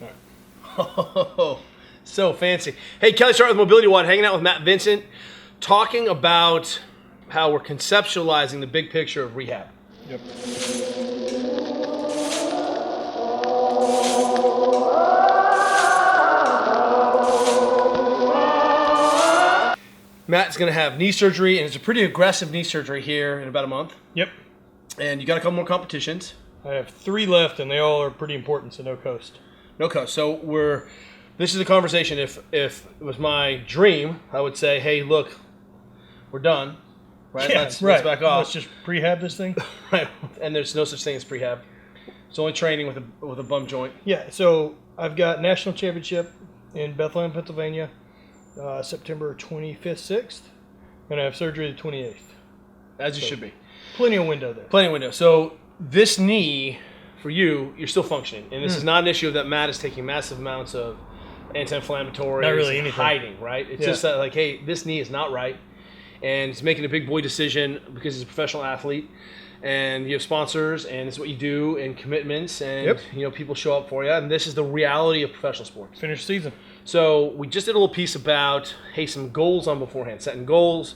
All right. Oh, so fancy. Hey, Kelly Start with Mobility One, hanging out with Matt Vincent, talking about how we're conceptualizing the big picture of rehab. Yep. Matt's going to have knee surgery, and it's a pretty aggressive knee surgery here in about a month. Yep. And you got a couple more competitions. I have 3 left, and they all are pretty important, so no coast. No coast. So this is a conversation. If it was my dream, I would say, hey, look, we're done. Right? Yeah, Let's back off. Let's just prehab this thing. Right. And there's no such thing as prehab. It's only training with a bum joint. Yeah, so I've got national championship in Bethlehem, Pennsylvania, September 25th, 6th, and I have surgery the 28th. As you should be. Plenty of window there. Plenty of window. So this knee, for you, you're still functioning. And this is not an issue that Matt is taking massive amounts of anti-inflammatories. Not really anything. Hiding, right? It's just that, like, hey, this knee is not right. And he's making a big boy decision because he's a professional athlete. And you have sponsors, and it's what you do, and commitments, and people show up for you. And this is the reality of professional sports. Finish season. So we just did a little piece about, hey, some goals on beforehand, setting goals,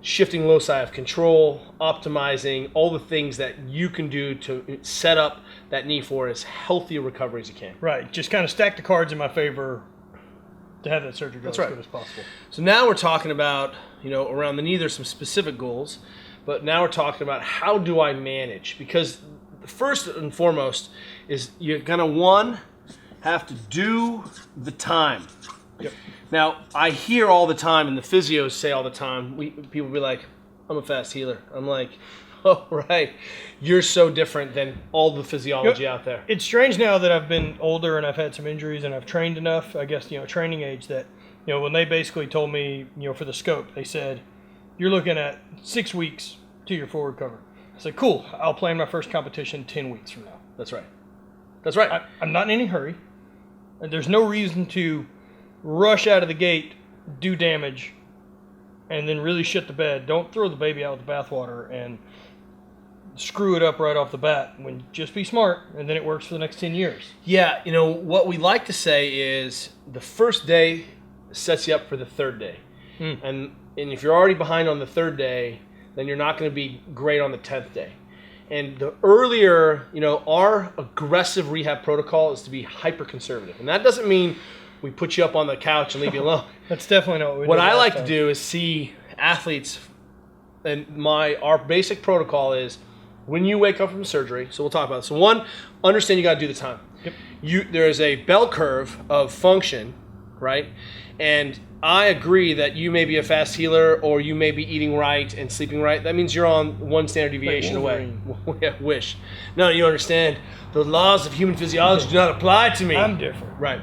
shifting loci of control, optimizing, all the things that you can do to set up that knee for as healthy a recovery as you can. Right. Just kind of stack the cards in my favor to have that surgery go That's as right. good as possible. So now we're talking about, around the knee, there's some specific goals, but now we're talking about how do I manage? Because the first and foremost is you're going to, have to do the time. Yep. Now, I hear all the time, and the physios say all the time, people be like, I'm a fast healer. I'm like, oh, right. You're so different than all the physiology out there. It's strange now that I've been older and I've had some injuries and I've trained enough, I guess, training age that, when they basically told me, for the scope, they said, you're looking at 6 weeks to your full recovery. I said, cool. I'll plan my first competition 10 weeks from now. That's right. That's right. I'm not in any hurry. There's no reason to rush out of the gate, do damage, and then really shit the bed. Don't throw the baby out with the bathwater and screw it up right off the bat. Just be smart, and then it works for the next 10 years. Yeah, what we like to say is the first day sets you up for the third day. And if you're already behind on the third day, then you're not going to be great on the 10th day. And the earlier, our aggressive rehab protocol is to be hyper conservative. And that doesn't mean we put you up on the couch and leave you alone. That's definitely not what we do. What I like to do is see athletes, and our basic protocol is when you wake up from surgery, so we'll talk about this. So one, understand you got to do the time. Yep. There is a bell curve of function, right? And I agree that you may be a fast healer or you may be eating right and sleeping right. That means you're on one standard deviation away. Yeah, wish. No, you understand. The laws of human physiology do not apply to me. I'm different. Right.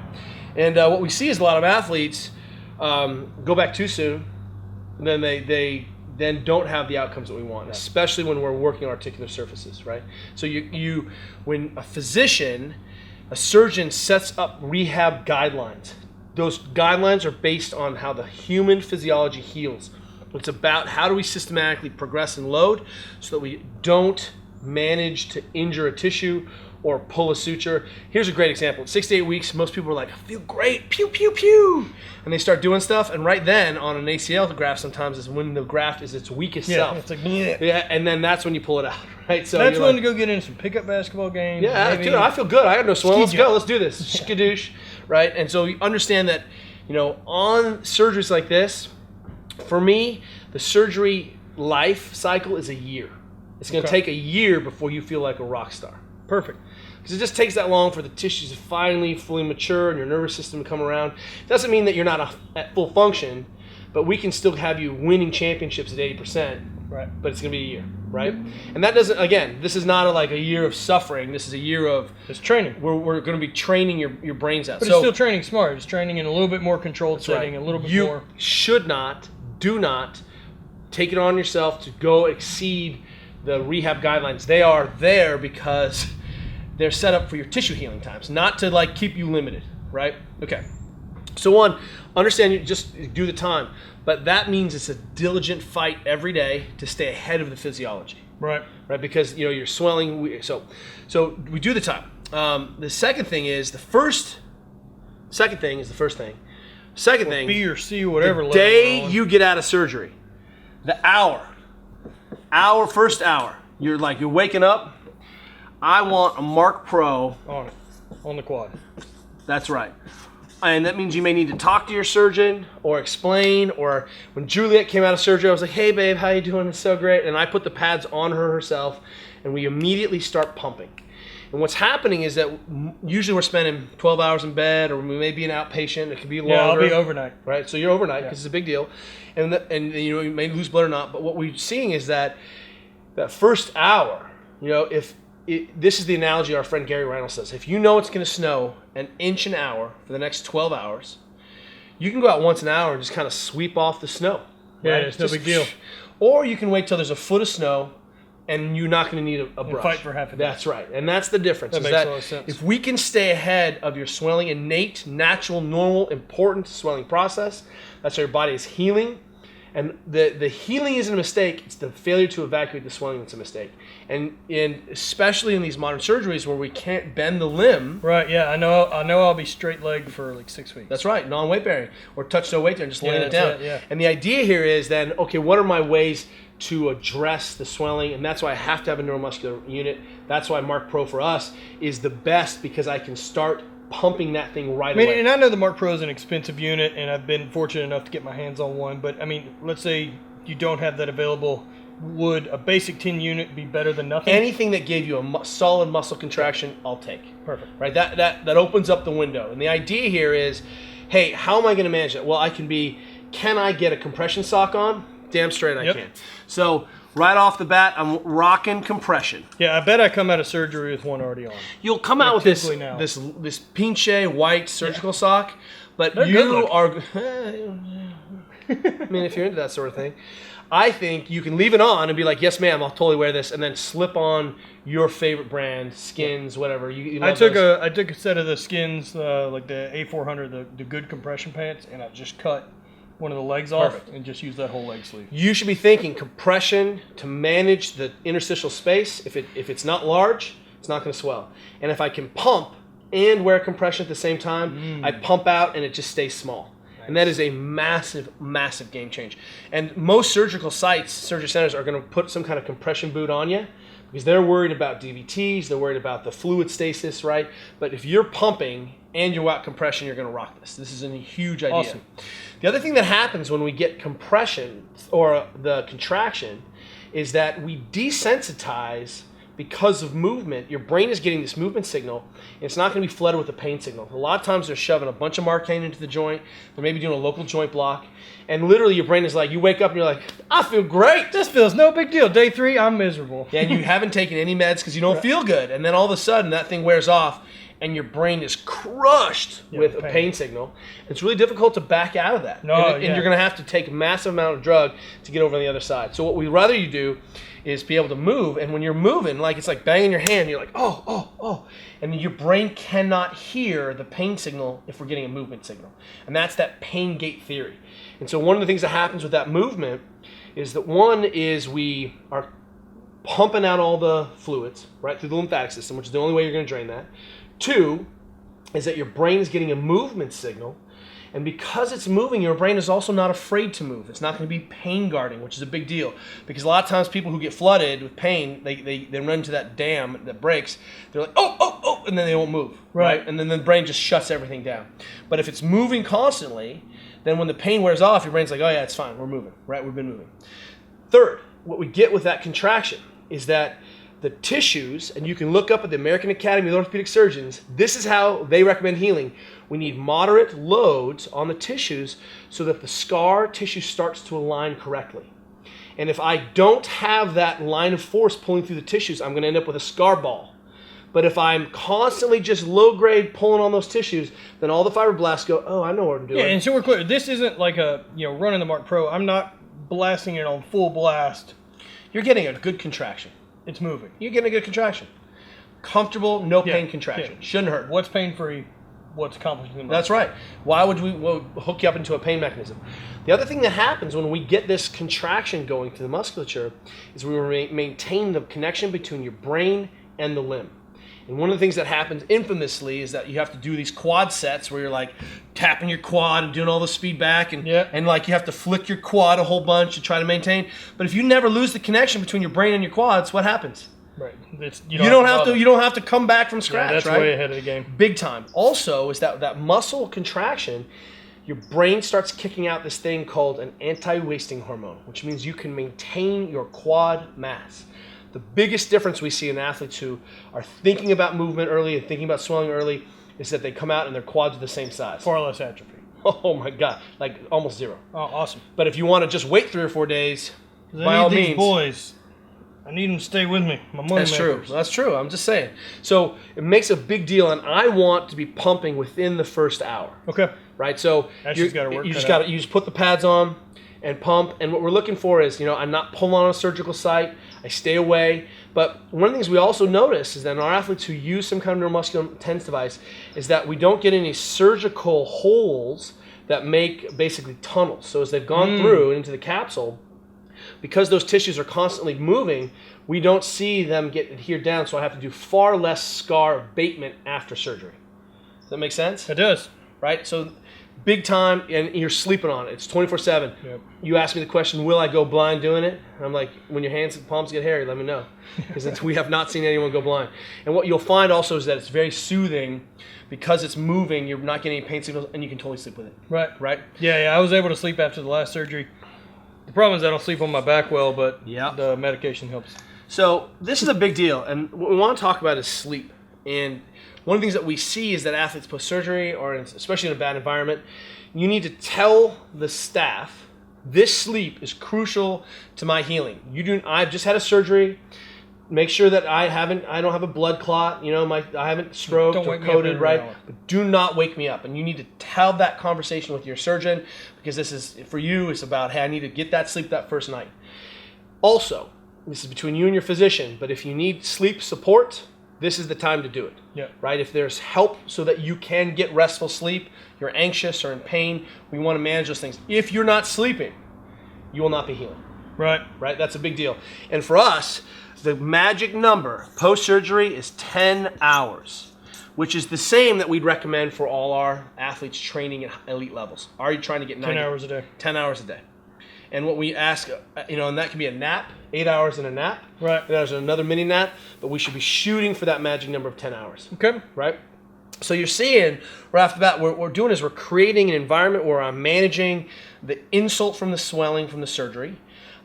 And what we see is a lot of athletes go back too soon, and then they then don't have the outcomes that we want, especially when we're working on articular surfaces, right? So when a surgeon sets up rehab guidelines, those guidelines are based on how the human physiology heals. It's about how do we systematically progress and load so that we don't manage to injure a tissue or pull a suture. Here's a great example. At 6 to 8 weeks, most people are like, I feel great, pew, pew, pew. And they start doing stuff, and right then on an ACL graft sometimes is when the graft is its weakest self. It's like, bleh. Yeah, and then that's when you pull it out, right? So that's when to go get in some pickup basketball games. Yeah, dude, I feel good. I got no swelling. Let's go. Let's do this. Skadoosh, right? And so you understand that, on surgeries like this, for me, the surgery life cycle is a year. It's going to take a year before you feel like a rock star. Perfect. Because it just takes that long for the tissues to finally fully mature and your nervous system to come around. It doesn't mean that you're not at full function, but we can still have you winning championships at 80%. Right. But it's going to be a year, right? And that doesn't, again, this is not a year of suffering. This is a year of... It's training. We're going to be training your brains out. But it's still training smart. It's training in a little bit more controlled setting, a little bit more... You should not, do not take it on yourself to go exceed the rehab guidelines. They are there because they're set up for your tissue healing times, not to keep you limited, right? Okay. So one, understand you just do the time, but that means it's a diligent fight every day to stay ahead of the physiology. Right. Right, because you're swelling. So we do the time. The second thing is the first Second thing is the first thing. Second thing, B or C, whatever. the level day we're on. you get out of surgery, the first hour, you're waking up. I want a Mark Pro on it, on the quad. That's right. And that means you may need to talk to your surgeon or explain. Or when Juliet came out of surgery, I was like, hey, babe, how you doing? It's so great. And I put the pads on her herself, and we immediately start pumping. And what's happening is that usually we're spending 12 hours in bed, or we may be an outpatient. It could be longer. Yeah, I'll be overnight. Right? So you're overnight because it's a big deal. And you may lose blood or not. But what we're seeing is that first hour, this is the analogy our friend Gary Reynolds says. If you know it's going to snow an inch an hour for the next 12 hours, you can go out once an hour and just kind of sweep off the snow. Yeah, right? it's no big deal. Or you can wait till there's a foot of snow and you're not going to need a brush. Fight for half a day. That's right. And that's the difference. That makes a lot of sense. If we can stay ahead of your swelling, innate, natural, normal, important swelling process, that's how your body is healing. And the healing isn't a mistake. It's the failure to evacuate the swelling that's a mistake. And especially in these modern surgeries where we can't bend the limb. Right, yeah, I know I'll be straight legged for like 6 weeks. That's right, non-weight bearing. Or touch no weight there and just laying it down. Yeah. And the idea here is then, okay, what are my ways to address the swelling? And that's why I have to have a neuromuscular unit. That's why Mark Pro for us is the best, because I can start pumping that thing right away. And I know the Mark Pro is an expensive unit, and I've been fortunate enough to get my hands on one. But I mean, let's say you don't have that available. Would a basic 10 unit be better than nothing? Anything that gave you a solid muscle contraction, I'll take. Perfect. Right? That opens up the window. And the idea here is, hey, how am I going to manage it? Well, can I get a compression sock on? Damn straight I can. So right off the bat, I'm rocking compression. Yeah, I bet I come out of surgery with one already on. You'll come out with this pinche white surgical sock, but you are. I mean, if you're into that sort of thing, I think you can leave it on and be like, yes, ma'am, I'll totally wear this, and then slip on your favorite brand, Skins, whatever. I took a set of the Skins, like the A400, the good compression pants, and I just cut one of the legs off and just use that whole leg sleeve. You should be thinking compression to manage the interstitial space. If it's not large, it's not going to swell. And if I can pump and wear compression at the same time, I pump out and it just stays small. And that is a massive, massive game change. And most surgical sites, surgery centers, are going to put some kind of compression boot on you because they're worried about DVTs, they're worried about the fluid stasis, right? But if you're pumping and you're out compression, you're going to rock this. This is a huge idea. Awesome. The other thing that happens when we get compression or the contraction is that we desensitize because of movement. Your brain is getting this movement signal, and it's not going to be flooded with a pain signal. A lot of times they're shoving a bunch of Marcaine into the joint. They're maybe doing a local joint block, and literally your brain is like, you wake up and you're like, I feel great. This feels no big deal. Day 3, I'm miserable. Yeah, and you haven't taken any meds because you don't feel good, and then all of a sudden that thing wears off, and your brain is crushed with a pain signal. It's really difficult to back out of that. And you're going to have to take a massive amount of drug to get over on the other side. So what we'd rather you do is be able to move. And when you're moving, like it's like banging your hand, you're like, oh, oh, oh. And your brain cannot hear the pain signal if we're getting a movement signal. And that's that pain gate theory. And so one of the things that happens with that movement is that one is we are pumping out all the fluids right through the lymphatic system, which is the only way you're going to drain that. 2 is that your brain is getting a movement signal, and because it's moving, your brain is also not afraid to move. It's not going to be pain guarding, which is a big deal, because a lot of times people who get flooded with pain, they run into that dam that breaks. They're like, oh, oh, oh, and then they won't move, right? And then the brain just shuts everything down. But if it's moving constantly, then when the pain wears off, your brain's like, oh yeah, it's fine, we're moving, right? We've been moving. Third, what we get with that contraction is that the tissues, and you can look up at the American Academy of Orthopedic Surgeons, this is how they recommend healing. We need moderate loads on the tissues so that the scar tissue starts to align correctly. And if I don't have that line of force pulling through the tissues, I'm going to end up with a scar ball. But if I'm constantly just low grade pulling on those tissues, then all the fibroblasts go, oh, I know what I'm doing. Yeah, and so we're clear. This isn't like running the Mark Pro. I'm not blasting it on full blast. You're getting a good contraction. It's moving. You're getting a good contraction. Comfortable, no pain contraction. Yeah. Shouldn't hurt. What's pain-free, what's accomplishing the most. That's right. Why would we hook you up into a pain mechanism? The other thing that happens when we get this contraction going through the musculature is we maintain the connection between your brain and the limb. And one of the things that happens infamously is that you have to do these quad sets where you're like tapping your quad and doing all this feedback and like you have to flick your quad a whole bunch to try to maintain. But if you never lose the connection between your brain and your quads, what happens? Right. You don't have to come back from scratch. That's right? way ahead of the game. Big time. Also, is that muscle contraction, your brain starts kicking out this thing called an anti-wasting hormone, which means you can maintain your quad mass. The biggest difference we see in athletes who are thinking about movement early and thinking about swelling early is that they come out and their quads are the same size. Far less atrophy. Oh my God, like almost zero. Oh, awesome. But if you want to just wait 3 or 4 days, by I all need these means. boys. I need them to stay with me. My money That's true. That's true. I'm just saying. So it makes a big deal, and I want to be pumping within the first hour. Okay. Right. So you just put the pads on and pump. And what we're looking for is, I'm not pulling on a surgical site. I stay away. But one of the things we also notice is that in our athletes who use some kind of neuromuscular TENS device is that we don't get any surgical holes that make basically tunnels. So as they've gone through into the capsule, because those tissues are constantly moving, we don't see them get adhered down, so I have to do far less scar abatement after surgery. Does that make sense? It does. Right? So big time, and you're sleeping on it. It's 24/7. Yep. You ask me the question, will I go blind doing it? And I'm like, when your hands and palms get hairy, let me know. Because we have not seen anyone go blind. And what you'll find also is that it's very soothing. Because it's moving, you're not getting any pain signals, and you can totally sleep with it. Right. Right? Yeah, I was able to sleep after the last surgery. The problem is I don't sleep on my back well, but the medication helps. So this is a big deal, and what we want to talk about is sleep. And one of the things that we see is that athletes post-surgery, or especially in a bad environment, you need to tell the staff, this sleep is crucial to my healing. I've just had a surgery. Make sure that I don't have a blood clot. I haven't stroked or coded, right? But do not wake me up. And you need to have that conversation with your surgeon, because this is, for you, it's about, hey, I need to get that sleep that first night. Also, this is between you and your physician, but if you need sleep support, this is the time to do it. Yeah. Right? If there's help so that you can get restful sleep, you're anxious or in pain, we want to manage those things. If you're not sleeping, you will not be healing. Right. Right? That's a big deal. And for us, the magic number post-surgery is 10 hours, which is the same that we'd recommend for all our athletes training at elite levels. Are you trying to get 10 hours a day? 10 hours a day. And what we ask, and that can be a nap, 8 hours in a nap. Right. And there's another mini nap, but we should be shooting for that magic number of 10 hours. Okay. Right? So you're seeing, right off the bat, what we're doing is we're creating an environment where I'm managing the insult from the swelling from the surgery.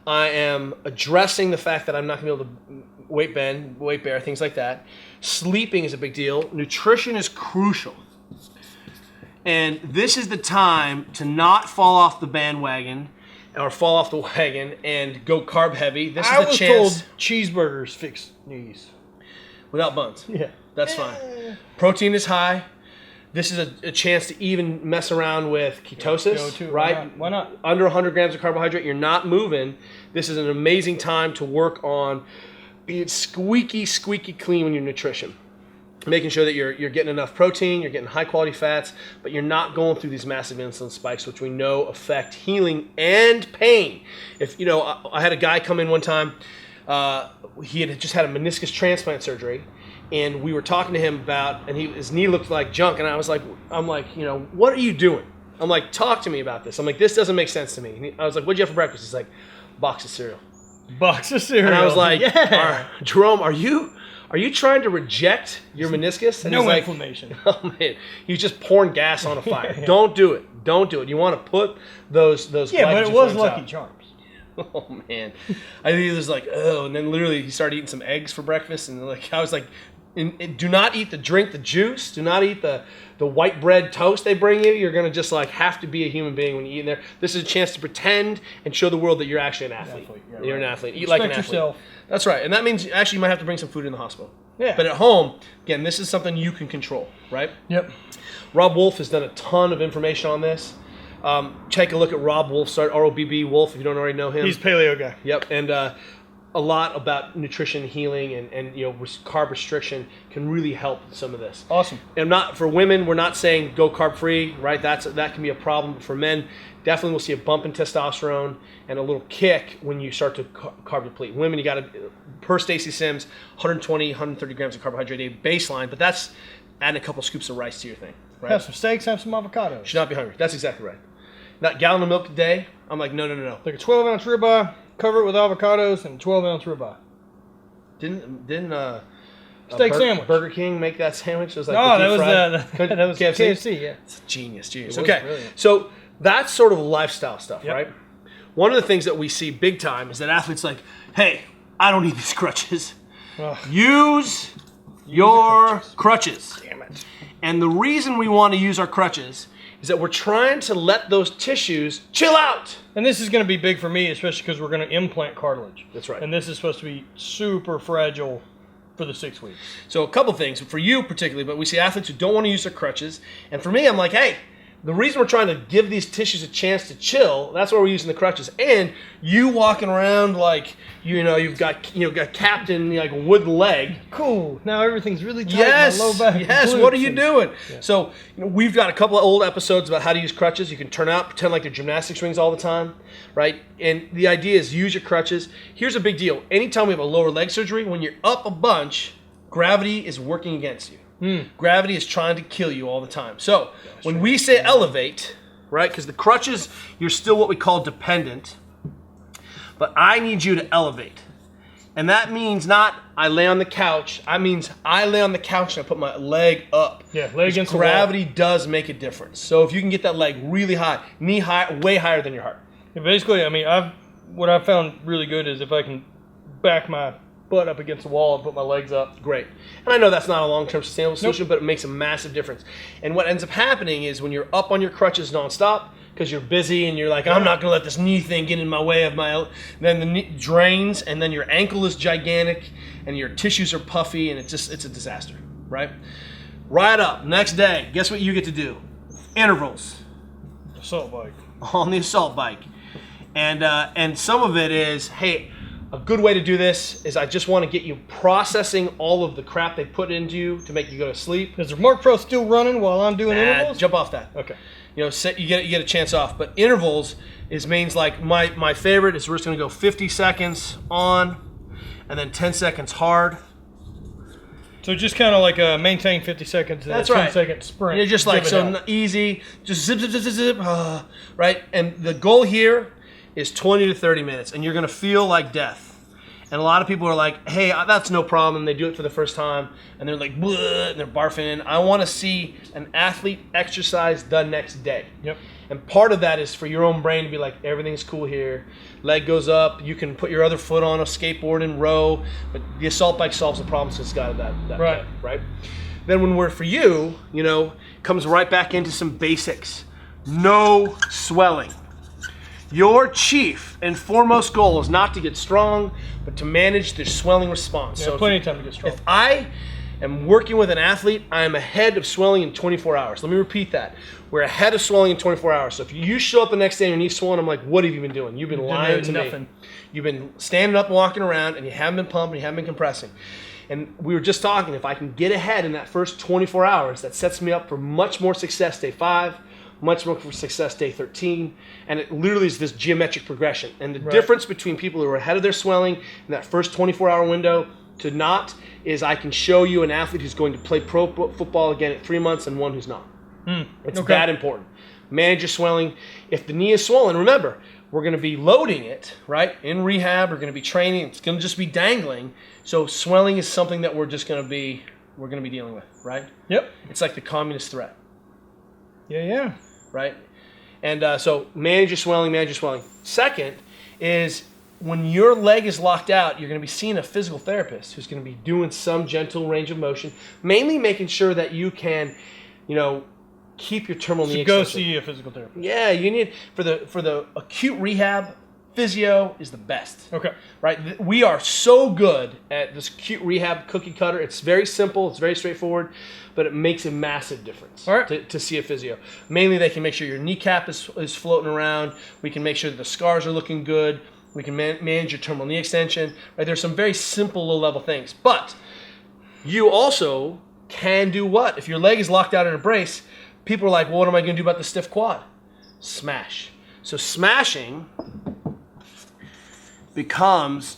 I am addressing the fact that I'm not going to be able to weight bear, things like that. Sleeping is a big deal. Nutrition is crucial. And this is the time to not fall off the bandwagon or fall off the wagon and go carb heavy. This is the chance. I was told cheeseburgers fix knees. Without buns. Yeah. That's fine. Protein is high. This is a chance to even mess around with ketosis, right? Why not? Under 100 grams of carbohydrate, you're not moving. This is an amazing time to work on being squeaky clean with your nutrition. Making sure that you're getting enough protein, you're getting high quality fats, but you're not going through these massive insulin spikes, which we know affect healing and pain. If I had a guy come in one time, he had just had a meniscus transplant surgery. And we were talking to him about, and his knee looked like junk. And I'm like, what are you doing? I'm like, talk to me about this. I'm like, this doesn't make sense to me. I was like, what'd you have for breakfast? He's like, box of cereal. Box of cereal. And I was like, Jerome, are you trying to reject your meniscus? And no he's like, inflammation. Oh man, he's just pouring gas on a fire. Don't do it. You want to put those. Yeah, but it was Lucky Charms. Oh man, I think he was like, oh, and then literally he started eating some eggs for breakfast, and I was like, do not eat the juice. Do not eat the white bread toast they bring you. You're gonna just have to be a human being when you eat in there. This is a chance to pretend and show the world that you're actually an athlete. You're an athlete. Eat like an athlete. Yourself. That's right, and that means actually you might have to bring some food in the hospital. Yeah. But at home, again, this is something you can control, right? Yep. Rob Wolf has done a ton of information on this. Take a look at Rob Wolf, ROBB Wolf, if you don't already know him. He's paleo guy. Yep, and a lot about nutrition, healing, and carb restriction can really help some of this. Awesome. And not for women, we're not saying go carb free, right? That can be a problem. For men, definitely we'll see a bump in testosterone and a little kick when you start to carb deplete. Women, you got to, per Stacy Sims, 120, 130 grams of carbohydrate a day baseline, but that's adding a couple scoops of rice to your thing. Right? Have some steaks, have some avocados. Should not be hungry. That's exactly right. That gallon of milk a day, I'm like, no. Like a 12-ounce ribeye, cover it with avocados, and 12-ounce ribeye. Didn't steak sandwich. Burger King make that sandwich? It was like that was KFC. Yeah, it's genius. Okay, brilliant. So that's sort of lifestyle stuff, Yep. right? One of the things that we see big time is that athletes like, hey, I don't need these crutches. Ugh. Use your crutches. Damn it. And the reason we want to use our crutches is that we're trying to let those tissues chill out. And this is going to be big for me, especially because we're going to implant cartilage. That's right. And this is supposed to be super fragile for the 6 weeks. So a couple things, for you particularly, but we see athletes who don't want to use their crutches. And for me, I'm like, hey, the reason we're trying to give these tissues a chance to chill, that's why we're using the crutches. And you walking around like, you've got captain, like a wooden leg. Cool. Now everything's really tight. Yes. My low back. Yes. glutes What are you and- doing? Yeah. So we've got a couple of old episodes about how to use crutches. You can turn out, pretend like they're gymnastics rings all the time, right? And the idea is use your crutches. Here's a big deal. Anytime we have a lower leg surgery, when you're up a bunch, gravity is working against you. Gravity is trying to kill you all the time. So when we say elevate, right, because the crutches, you're still what we call dependent, but I need you to elevate. And that means not I lay on the couch. That means I lay on the couch and I put my leg up. Yeah, leg against the wall. Gravity does make a difference. So if you can get that leg really high, knee high, way higher than your heart. Yeah, basically, I mean, what I've found really good is if I can back my butt up against the wall and put my legs up. Great. And I know that's not a long-term sustainable solution, but it makes a massive difference. And what ends up happening is when you're up on your crutches nonstop, because you're busy and you're like, I'm not going to let this knee thing get in my way of my... Then the knee drains, and then your ankle is gigantic, and your tissues are puffy, and it's a disaster, right? Ride up. Next day, guess what you get to do? Intervals. Assault bike. On the assault bike. And some of it is, hey, a good way to do this is I just want to get you processing all of the crap they put into you to make you go to sleep. Is the Mark Pro still running while I'm doing intervals? Jump off that. Okay. You get a chance off. But intervals means like my favorite is we're just going to go 50 seconds on and then 10 seconds hard. So just kind of like a maintain 50 seconds. That's 10 right. second sprint. You're just like, so easy, just zip, zip, zip, zip, zip, right? And the goal here is 20 to 30 minutes, and you're going to feel like death. And a lot of people are like, hey, that's no problem. And they do it for the first time, and they're like, bleh, and they're barfing. I want to see an athlete exercise the next day. Yep. And part of that is for your own brain to be like, everything's cool here. Leg goes up. You can put your other foot on a skateboard and row. But the assault bike solves the problem, so it's got that right. kick, right? Then when we're for you, comes right back into some basics. No swelling. Your chief and foremost goal is not to get strong, but to manage the swelling response. Yeah, so plenty of time to get strong. If I am working with an athlete, I am ahead of swelling in 24 hours. Let me repeat that. We're ahead of swelling in 24 hours. So if you show up the next day and your knee's swollen, I'm like, what have you been doing? You've been lying to nothing. me. You've been standing up, walking around, and you haven't been pumping, you haven't been compressing. And we were just talking, if I can get ahead in that first 24 hours, that sets me up for much more success day 5, much more for success day 13, and it literally is this geometric progression. And the difference between people who are ahead of their swelling in that first 24-hour window to not is I can show you an athlete who's going to play pro football again at 3 months and one who's not. It's that important. Manage your swelling. If the knee is swollen, remember, we're going to be loading it, right? In rehab, we're going to be training. It's going to just be dangling. So swelling is something that we're going to be dealing with, right? Yep. It's like the communist threat. Yeah. Right? And so manage your swelling. Second is when your leg is locked out, you're going to be seeing a physical therapist who's going to be doing some gentle range of motion, mainly making sure that you can, keep your terminal knee Go extension. see a physical therapist. Yeah, you need for the acute rehab, physio is the best. Okay. Right? We are so good at this acute rehab cookie cutter. It's very simple. It's very straightforward, but it makes a massive difference. All right. To see a physio. Mainly, they can make sure your kneecap is floating around. We can make sure that the scars are looking good. We can manage your terminal knee extension. Right? There's some very simple low-level things. But you also can do what? If your leg is locked out in a brace, people are like, well, what am I going to do about the stiff quad? Smash. So smashing becomes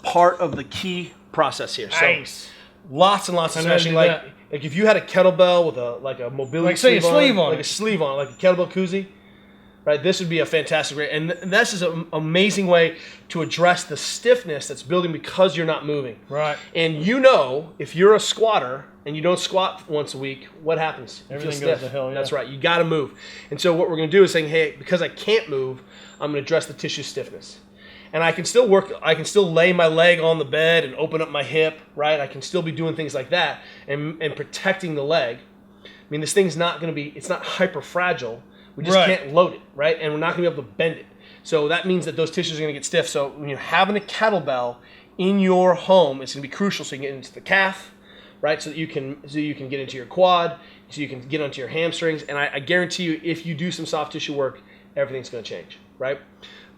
part of the key process here. Nice. So lots and lots of smashing. Like if you had a kettlebell with a mobility sleeve on, like a sleeve on, like a kettlebell koozie, right? This would be a fantastic way. And this is an amazing way to address the stiffness that's building because you're not moving. Right. And you know, if you're a squatter and you don't squat once a week, what happens? Everything goes to hell, yeah. That's right. You got to move. And so what we're going to do is saying, hey, because I can't move, I'm going to address the tissue stiffness. And I can still work, I can still lay my leg on the bed and open up my hip, right? I can still be doing things like that and protecting the leg. I mean, this thing's not going to be, it's not hyper fragile. We just can't load it, right? And we're not going to be able to bend it. So that means that those tissues are going to get stiff. So when you're having a kettlebell in your home, it's going to be crucial so you can get into the calf, right? So that you can get into your quad, so you can get onto your hamstrings. And I guarantee you, if you do some soft tissue work, everything's going to change, right?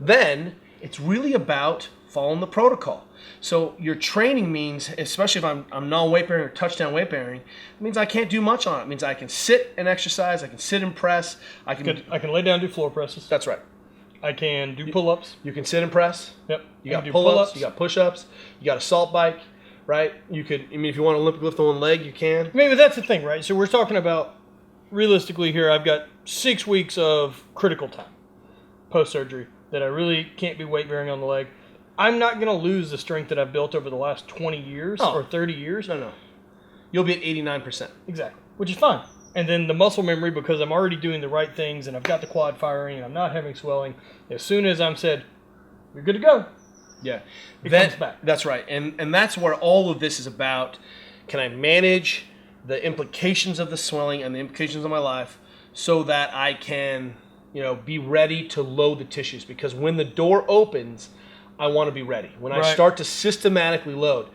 Then it's really about following the protocol. So your training means, especially if I'm non-weight bearing or touchdown weight bearing, it means I can't do much on it. It means I can sit and exercise, I can sit and press, I can lay down and do floor presses. That's right. I can do pull-ups. You can sit and press. Yep. You got pull-ups, you got push-ups, you got assault bike, right? You could, I mean, if you want to Olympic lift on one leg, you can. Maybe that's the thing, right? So we're talking about, realistically here, I've got 6 weeks of critical time post-surgery that I really can't be weight bearing on the leg. I'm not going to lose the strength that I've built over the last 20 years or 30 years. No. You'll be at 89%. Exactly, which is fine. And then the muscle memory, because I'm already doing the right things and I've got the quad firing and I'm not having swelling, as soon as I'm said, you're good to go, yeah, it comes back. That's right. And that's where all of this is about. Can I manage the implications of the swelling and the implications of my life so that I can, be ready to load the tissues? Because when the door opens, I want to be ready. When I start to systematically load.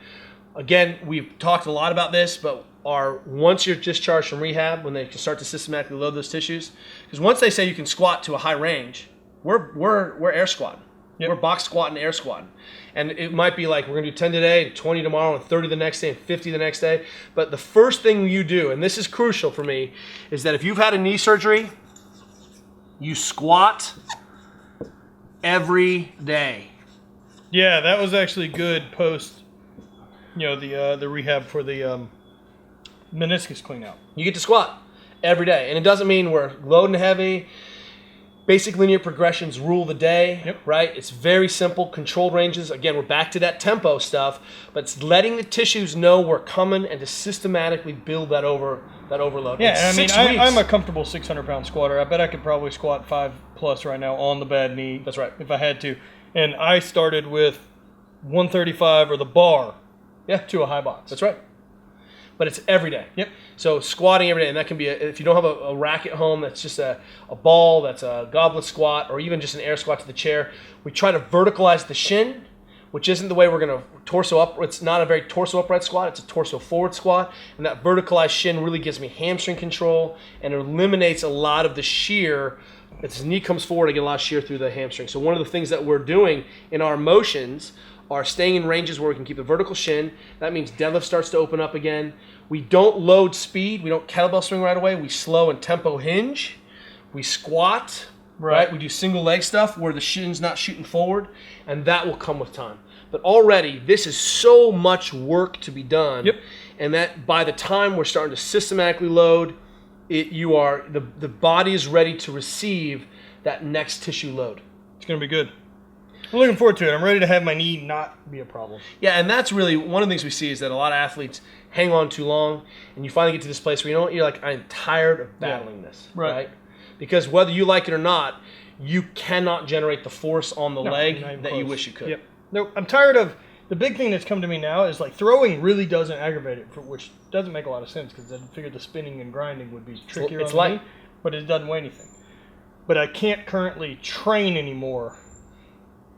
Again, we've talked a lot about this, but once you're discharged from rehab, when they can start to systematically load those tissues, because once they say you can squat to a high range, we're air squatting. Yep. We're box squatting, air squatting. And it might be like, we're going to do 10 today, 20 tomorrow, and 30 the next day, and 50 the next day. But the first thing you do, and this is crucial for me, is that if you've had a knee surgery, you squat every day. Yeah, that was actually good post, the rehab for the meniscus clean out. You get to squat every day. And it doesn't mean we're loading heavy. Basic linear progressions rule the day, right? It's very simple, controlled ranges. Again, we're back to that tempo stuff, but it's letting the tissues know we're coming and to systematically build that overload. Yeah, I mean, I'm a comfortable 600-pound squatter. I bet I could probably squat 5+ right now on the bad knee. That's right. If I had to. And I started with 135 or the bar to a high box. That's right. But it's every day. Yep. So squatting every day, and that can be, if you don't have a rack at home, that's just a ball, that's a goblet squat, or even just an air squat to the chair. We try to verticalize the shin, which isn't the way we're going to torso up. It's not a very torso upright squat. It's a torso forward squat. And that verticalized shin really gives me hamstring control and eliminates a lot of the shear. As the knee comes forward, I get a lot of shear through the hamstring. So one of the things that we're doing in our motions are staying in ranges where we can keep the vertical shin. That means deadlift starts to open up again. We don't load speed. We don't kettlebell swing right away. We slow and tempo hinge. We squat, right? We do single leg stuff where the shin's not shooting forward, and that will come with time. But already, this is so much work to be done, and that by the time we're starting to systematically load, the body is ready to receive that next tissue load. It's going to be good. I'm looking forward to it. I'm ready to have my knee not be a problem. Yeah, and that's really one of the things we see is that a lot of athletes hang on too long, and you finally get to this place where you're like, I'm tired of battling this, right? Because whether you like it or not, you cannot generate the force on the leg that you wish you could. Yep. No, I'm tired of, the big thing that's come to me now is like throwing really doesn't aggravate it, which doesn't make a lot of sense because I figured the spinning and grinding would be trickier on the knee, but it doesn't weigh anything. But I can't currently train anymore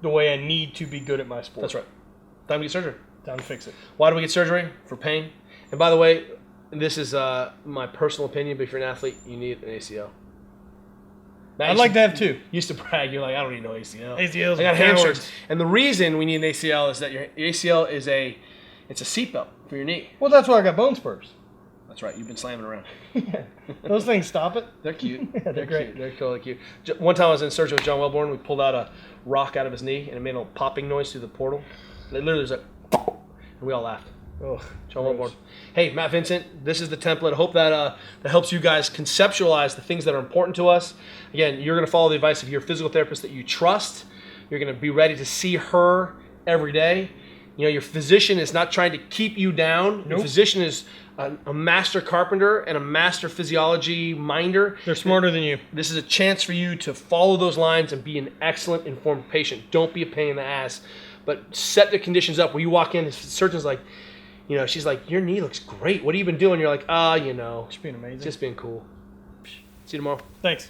the way I need to be good at my sport. That's right. Time to get surgery. Time to fix it. Why do we get surgery? For pain. And by the way, this is my personal opinion, but if you're an athlete, you need an ACL. Matt I'd like to have 2. Used to brag, you're like, I don't need no ACL. ACLs I got are hamstrings. cowards. And the reason we need an ACL is that your ACL is it's a seatbelt for your knee. Well, that's why I got bone spurs. That's right. You've been slamming around. Those things stop it. They're cute. Yeah, they're great. Cute. They're totally cute. One time I was in surgery with John Wellborn. We pulled out a rock out of his knee, and it made a little popping noise through the portal. And it literally was like, and we all laughed. Oh, John Wellborn. Hey, Matt Vincent, this is the template. I hope that that helps you guys conceptualize the things that are important to us. Again, you're going to follow the advice of your physical therapist that you trust. You're going to be ready to see her every day. You know, your physician is not trying to keep you down. Your physician is a master carpenter and a master physiology minder. They're smarter than you. This is a chance for you to follow those lines and be an excellent informed patient. Don't be a pain in the ass, but set the conditions up where you walk in, the surgeon's like, you know, she's like, your knee looks great. What have you been doing? You're like, you know. Just being amazing. Just being cool. See you tomorrow. Thanks.